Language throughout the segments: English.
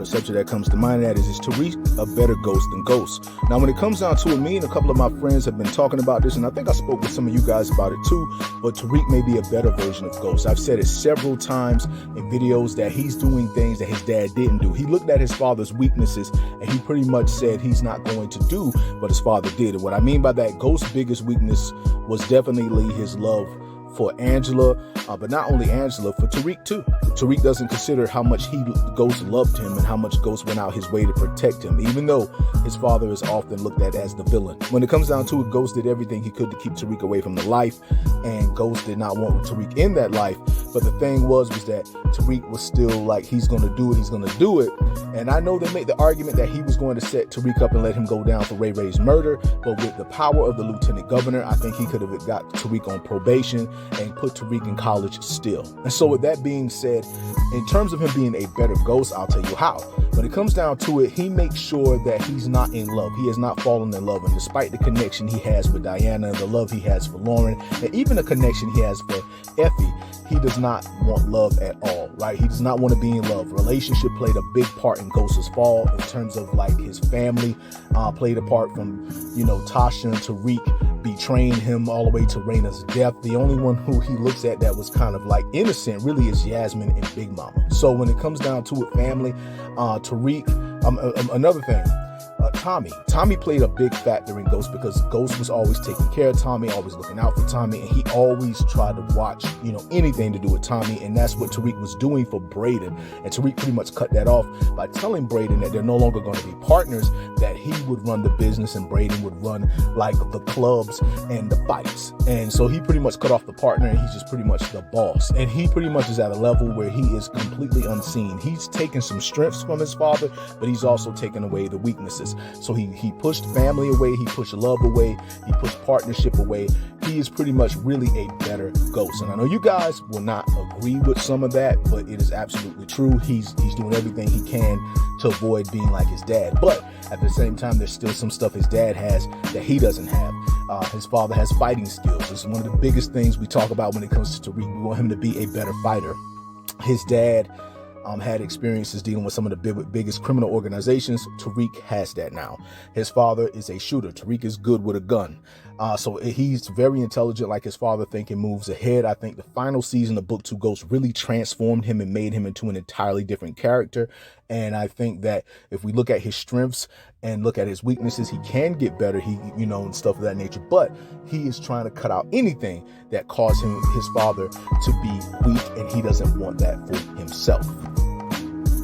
subject that comes to mind, that is Tariq a better ghost than Ghost? Now, when it comes down to it, me and a couple of my friends have been talking about this, and I think I spoke with some of you guys about it too, but Tariq may be a better version of Ghost. I've said it several times in videos that he's doing things that his dad didn't do. He looked at his father's weaknesses, and he pretty much said he's not going to do what his father did. And what I mean by that, Ghost's biggest weakness was definitely his love for Angela, but not only Angela, for Tariq too. Tariq doesn't consider how much Ghost loved him and how much Ghost went out his way to protect him, even though his father is often looked at as the villain. When it comes down to it, Ghost did everything he could to keep Tariq away from the life, and Ghost did not want Tariq in that life. But the thing was that Tariq was still like, he's going to do it. And I know they made the argument that he was going to set Tariq up and let him go down for Ray Ray's murder, but with the power of the lieutenant governor, I think he could have got Tariq on probation and put Tariq in college still. And so with that being said, in terms of him being a better Ghost, I'll tell you how. When it comes down to it, he makes sure that he's not in love. He has not fallen in love. And despite the connection he has with Diana and the love he has for Lauren, and even the connection he has for Effie, he does not want love at all, right? He does not want to be in love. Relationship played a big part in Ghost's fall in terms of like his family played a part from, Tasha and Tariq betraying him all the way to Raina's death. The only one who he looks at that was kind of like innocent really is Yasmin and Big Mama. So when it comes down to it, family, Tariq, another thing, Tommy played a big factor in Ghost because Ghost was always taking care of Tommy, always looking out for Tommy, and he always tried to watch, anything to do with Tommy, and that's what Tariq was doing for Brayden. And Tariq pretty much cut that off by telling Brayden that they're no longer going to be partners, that he would run the business and Brayden would run like the clubs and the fights. And so he pretty much cut off the partner, and he's just pretty much the boss. And he pretty much is at a level where he is completely unseen. He's taken some strengths from his father, but he's also taken away the weaknesses. So he pushed family away, he pushed love away, he pushed partnership away. He is pretty much really a better Ghost. And I know you guys will not agree with some of that, but it is absolutely true. He's doing everything he can to avoid being like his dad. But at the same time, there's still some stuff his dad has that he doesn't have. His father has fighting skills. This is one of the biggest things we talk about when it comes to Tariq. We want him to be a better fighter. His dad had experiences dealing with some of the biggest criminal organizations. Tariq has that now. His father is a shooter. Tariq is good with a gun. So he's very intelligent, like his father, thinking moves ahead. I think the final season of Book 2 Ghost really transformed him and made him into an entirely different character. And I think that if we look at his strengths and look at his weaknesses, he can get better, and stuff of that nature. But he is trying to cut out anything that caused his father to be weak, and he doesn't want that for himself.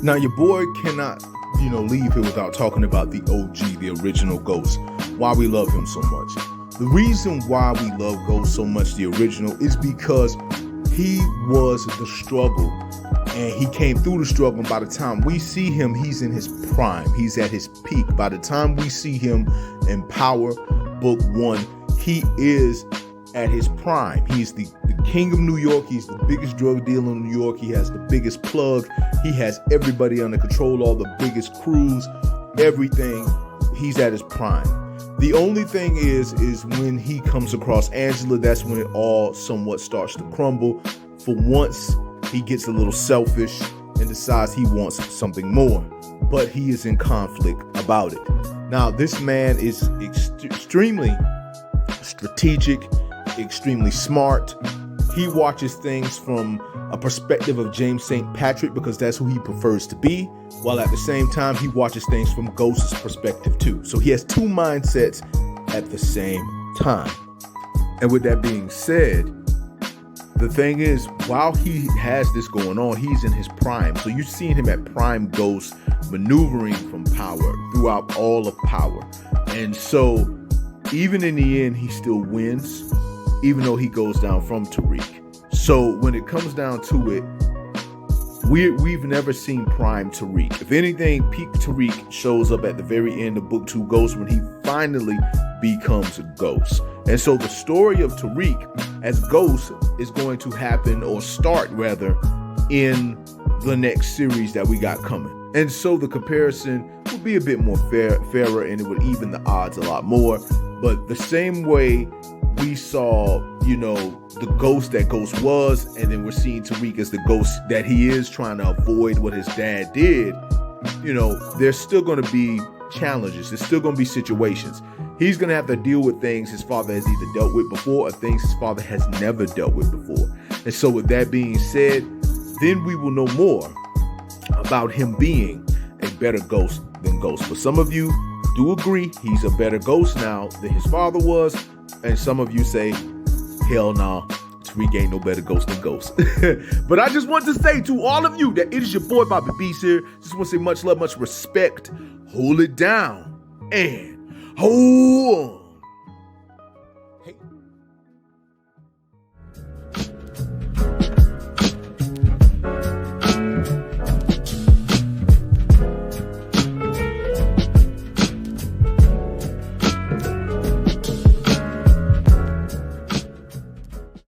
Now, your boy cannot, leave here without talking about the OG, the original Ghost, why we love him so much. The reason why we love Ghost so much, the original, is because he was the struggle, and he came through the struggle. And by the time we see him, he's in his prime. He's at his peak. By the time we see him in Power Book 1, he is at his prime. He's the king of New York. He's the biggest drug dealer in New York. He has the biggest plug. He has everybody under control, all the biggest crews, everything. He's at his prime. The only thing is when he comes across Angela, that's when it all somewhat starts to crumble. For once, he gets a little selfish and decides he wants something more, but he is in conflict about it. Now, this man is extremely strategic, extremely smart. He watches things from a perspective of James St. Patrick because that's who he prefers to be, while at the same time he watches things from Ghost's perspective too. So he has two mindsets at the same time. And with that being said, the thing is, while he has this going on, he's in his prime. So you're seeing him at prime Ghost, maneuvering from Power throughout all of Power. And so even in the end, he still wins, even though he goes down from Tariq. So when it comes down to it, we've never seen prime Tariq. If anything, peak Tariq shows up at the very end of Book 2 Ghost when he finally becomes a Ghost. And so the story of Tariq as Ghost is going to happen, or start rather, in the next series that we got coming. And so the comparison would be a bit more fairer, and it would even the odds a lot more. But the same way we saw, the Ghost that Ghost was, and then we're seeing Tariq as the Ghost that he is, trying to avoid what his dad did. there's still going to be challenges. There's still going to be situations. He's going to have to deal with things his father has either dealt with before or things his father has never dealt with before. And so with that being said, then we will know more about him being a better ghost than Ghost. But some of you do agree he's a better ghost now than his father was. And some of you say, hell no, Tariq ain't no better ghost than Ghost. But I just want to say to all of you that it is your boy Bobby Beast here. Just want to say much love, much respect. Hold it down and hold on.